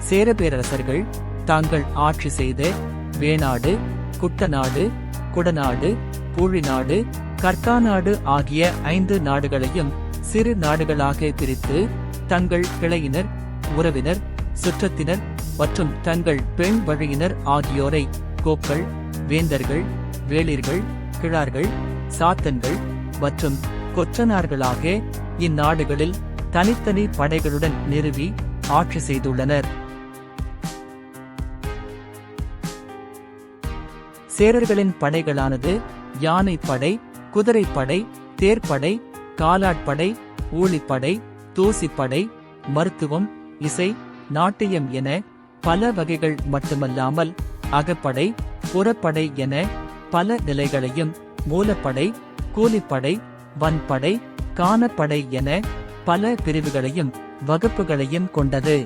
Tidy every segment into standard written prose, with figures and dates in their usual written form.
சேர பேரரசர்கள் தாங்கள் ஆட்சி செய்த வேணாடு, குட்டநாடு, குடநாடு, பூழிநாடு, கற்காநாடு ஆகிய 5 நாடுகளையும் சிறு நாடுகளாக பிரித்து தங்கள் கிளையினர், உறவினர், சுற்றத்தினர் மற்றும் தங்கள் பெண் வழியினர் ஆகியோரை கோக்கள், வேந்தர்கள், வேளிர்கள், கிழார்கள், சாத்தன்கள் மற்றும் கொற்றனார்களாக இந்நாடுகளில் தனித்தனி படைகளுடன் நிறுவி ஆட்சி செய்துள்ளனர். சேரர்களின் படைகளானது யானைப்படை, குதிரைப்படை, தேர்ப்படை, காலாட்படை, ஊழிப்படை, தூசிப்படை, மருத்துவம், இசை, நாட்டியம் என பல வகைகள் மட்டுமல்லாமல் அகப்படை, புறப்படை என பல நிலைகளையும், மூலப்படை, கூலிப்படை, வன்படை, காணப்படை என பல பிரிவுகளையும் வகுப்புகளையும் கொண்டது.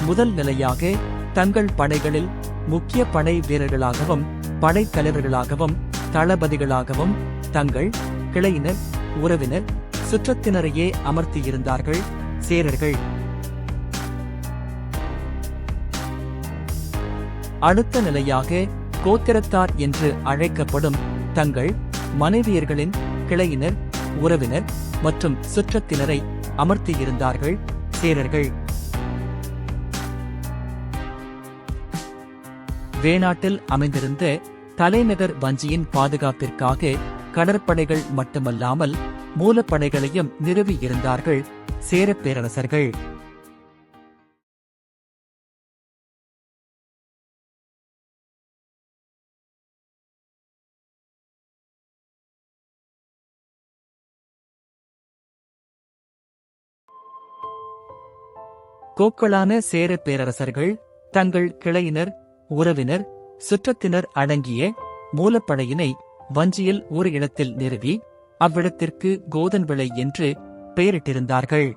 முதல் நிலையாக தங்கள் படைகளில் முக்கிய படை வீரர்களாகவும் படைத்தலைவர்களாகவும் தளபதிகளாகவும் தங்கள் கிளையினர், உறவினர், சுற்றத்தினரையே அமர்த்தியிருந்தார்கள் சேரர்கள். அடுத்த நிலையாக கோத்திரத்தார் என்று அழைக்கப்படும் தங்கள் மனைவியர்களின் கிளையினர், உறவினர் மற்றும் சுற்றத்தினரை அமர்த்தியிருந்தார்கள் சேரர்கள். வேணாட்டில் அமைந்திருந்த தலைநகர் வஞ்சியின் பாதுகாப்பிற்காக கடற்படைகள் மட்டுமல்லாமல் மூலப்படைகளையும் நிறுவியிருந்தார்கள் சேரப் பேரரசர்கள். கோக்களான சேரப் பேரரசர்கள் தங்கள் கிளையினர், உறவினர், சுற்றத்தினர் அடங்கிய மூலப்படையினை வஞ்சியில் ஒரு இடத்தில் நிறுவி அவ்விடத்திற்கு கோதன்விளை என்று பெயரிட்டிருந்தார்கள்.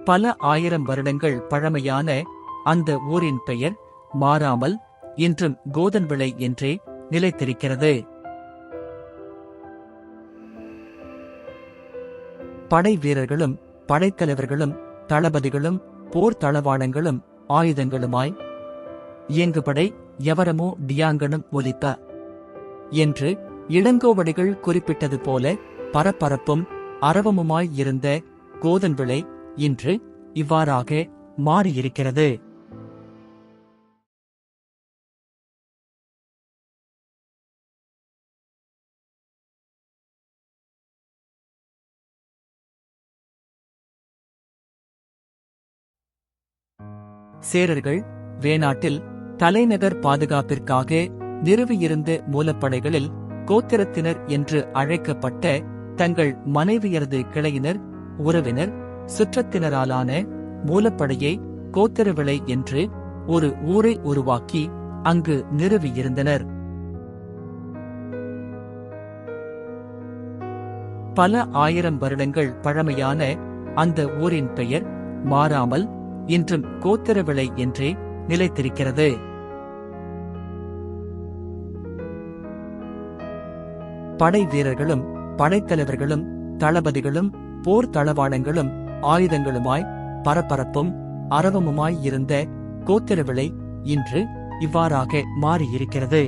பல ஆயிரம் வருடங்கள் பழமையான அந்த ஊரின் பெயர் மாறாமல் இன்றும் கோதன்விளை என்றே நிலைத்திருக்கிறது. படை வீரர்களும் படைத்தலைவர்களும் தளபதிகளும் போர் தளவாடங்களும் ஆயுதங்களுமாய் இயங்குபடை எவரமோ டியாங்கனும் ஒலிப்ப என்று இளங்கோவடிகள் குறிப்பிட்டது போல பரபரப்பும் அரவமுமாய் இருந்த கோதன்விளை இன்று இவ்வாறாக மாறியிருக்கிறது. சேரர்கள் வேணாட்டில் தலைநகர் பாதுகாப்பிற்காக நிறுவியிருந்த மூலப்படைகளில் கோத்திரத்தினர் என்று அழைக்கப்பட்ட தங்கள் மனைவியரது கிளையினர், உறவினர், சுற்றத்தினராலான மூலப்படையை கோத்திரவிளை என்று ஒரு ஊரை உருவாக்கி அங்கு நிறுவியிருந்தனர். பல ஆயிரம் வருடங்கள் பழமையான அந்த ஊரின் பெயர் மாறாமல் இன்றும் கோத்திரவிளை என்றே நிலைத்திருக்கிறது. படை வீரர்களும் படைத்தலைவர்களும் தளபதிகளும் போர் தளவாடங்களும் ஆயுதங்களுமாய் பரபரப்பும் அரவமுமாய் இருந்த கோத்திரவிளை இன்று இவ்வாறாக மாறியிருக்கிறது.